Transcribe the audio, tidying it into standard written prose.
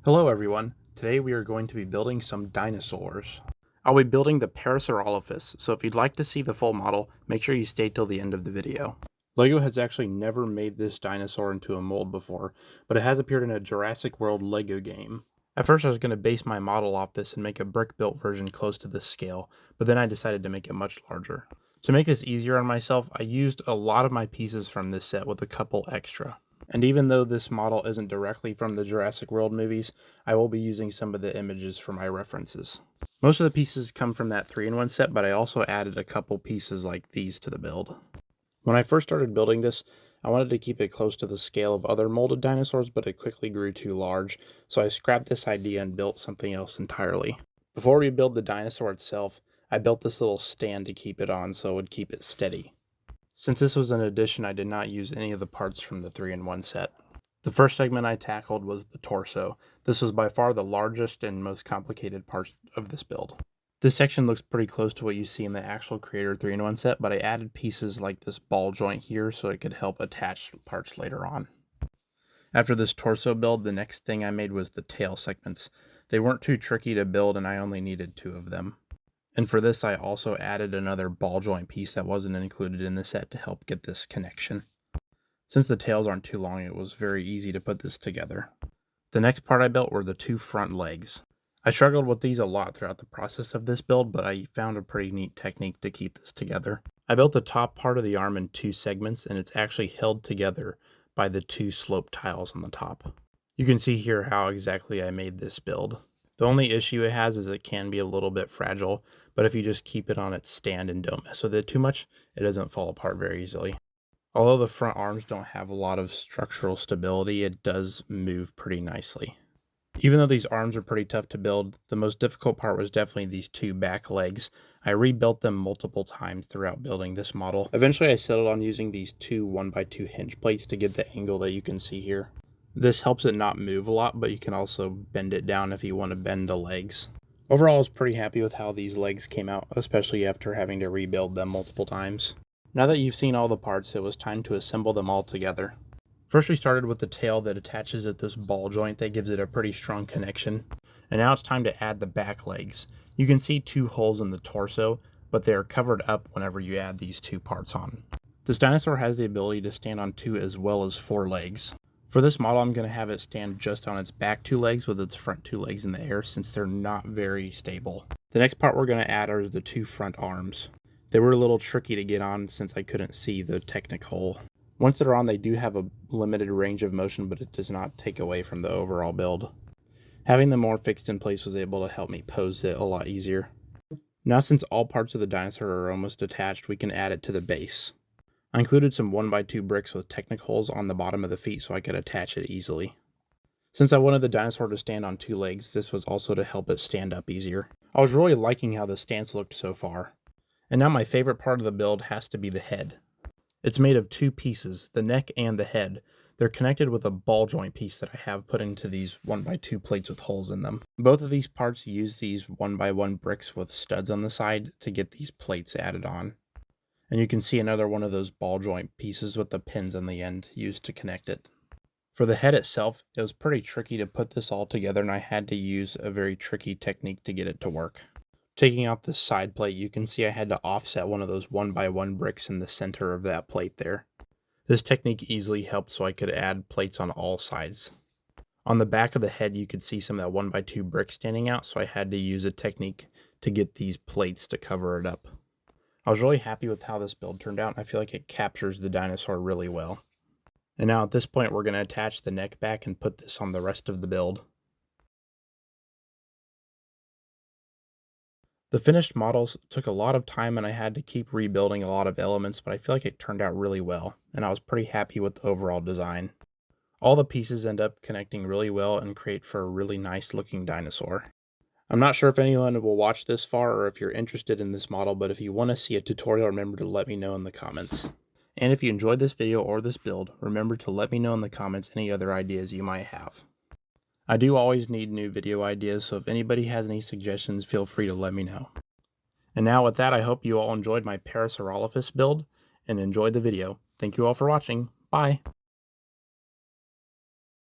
Hello everyone, today we are going to be building some dinosaurs. I'll be building the PARASAUROLOPHUS, so if you'd like to see the full model, make sure you stay till the end of the video. LEGO has actually never made this dinosaur into a mold before, but it has appeared in a Jurassic World LEGO game. At first I was going to base my model off this and make a brick-built version close to this scale, but then I decided to make it much larger. To make this easier on myself, I used a lot of my pieces from this set with a couple extra. And even though this model isn't directly from the Jurassic World movies, I will be using some of the images for my references. Most of the pieces come from that 3-in-1 set, but I also added a couple pieces like these to the build. When I first started building this, I wanted to keep it close to the scale of other molded dinosaurs, but it quickly grew too large, so I scrapped this idea and built something else entirely. Before we build the dinosaur itself, I built this little stand to keep it on so it would keep it steady. Since this was an addition, I did not use any of the parts from the 3-in-1 set. The first segment I tackled was the torso. This was by far the largest and most complicated part of this build. This section looks pretty close to what you see in the actual Creator 3-in-1 set, but I added pieces like this ball joint here so it could help attach parts later on. After this torso build, the next thing I made was the tail segments. They weren't too tricky to build and I only needed 2 of them. And for this, I also added another ball joint piece that wasn't included in the set to help get this connection. Since the tails aren't too long, it was very easy to put this together. The next part I built were the 2 front legs. I struggled with these a lot throughout the process of this build, but I found a pretty neat technique to keep this together. I built the top part of the arm in 2 segments, and it's actually held together by the 2 slope tiles on the top. You can see here how exactly I made this build. The only issue it has is it can be a little bit fragile, but if you just keep it on its stand and don't mess with it too much, it doesn't fall apart very easily. Although the front arms don't have a lot of structural stability, it does move pretty nicely. Even though these arms are pretty tough to build, the most difficult part was definitely these 2 back legs. I rebuilt them multiple times throughout building this model. Eventually I settled on using these 2 1x2 hinge plates to get the angle that you can see here. This helps it not move a lot, but you can also bend it down if you want to bend the legs. Overall, I was pretty happy with how these legs came out, especially after having to rebuild them multiple times. Now that you've seen all the parts, it was time to assemble them all together. First we started with the tail that attaches at this ball joint that gives it a pretty strong connection. And now it's time to add the back legs. You can see 2 holes in the torso, but they are covered up whenever you add these 2 parts on. This dinosaur has the ability to stand on 2 as well as 4 legs. For this model, I'm going to have it stand just on its back 2 legs with its front 2 legs in the air since they're not very stable. The next part we're going to add are the 2 front arms. They were a little tricky to get on since I couldn't see the Technic hole. Once they're on, they do have a limited range of motion, but it does not take away from the overall build. Having them more fixed in place was able to help me pose it a lot easier. Now since all parts of the dinosaur are almost attached, we can add it to the base. I included some 1x2 bricks with Technic holes on the bottom of the feet so I could attach it easily. Since I wanted the dinosaur to stand on 2 legs, this was also to help it stand up easier. I was really liking how the stance looked so far. And now my favorite part of the build has to be the head. It's made of 2 pieces, the neck and the head. They're connected with a ball joint piece that I have put into these 1x2 plates with holes in them. Both of these parts use these 1x1 bricks with studs on the side to get these plates added on. And you can see another one of those ball joint pieces with the pins on the end used to connect it. For the head itself, it was pretty tricky to put this all together and I had to use a very tricky technique to get it to work. Taking out this side plate, you can see I had to offset one of those 1x1 bricks in the center of that plate there. This technique easily helped so I could add plates on all sides. On the back of the head, you could see some of that 1x2 brick standing out, so I had to use a technique to get these plates to cover it up. I was really happy with how this build turned out. I feel like it captures the dinosaur really well. And now at this point, we're going to attach the neck back and put this on the rest of the build. The finished models took a lot of time and I had to keep rebuilding a lot of elements, but I feel like it turned out really well, and I was pretty happy with the overall design. All the pieces end up connecting really well and create for a really nice looking dinosaur. I'm not sure if anyone will watch this far or if you're interested in this model, but if you want to see a tutorial, remember to let me know in the comments. And if you enjoyed this video or this build, remember to let me know in the comments any other ideas you might have. I do always need new video ideas, so if anybody has any suggestions, feel free to let me know. And now with that, I hope you all enjoyed my PARASAUROLOPHUS build and enjoyed the video. Thank you all for watching. Bye!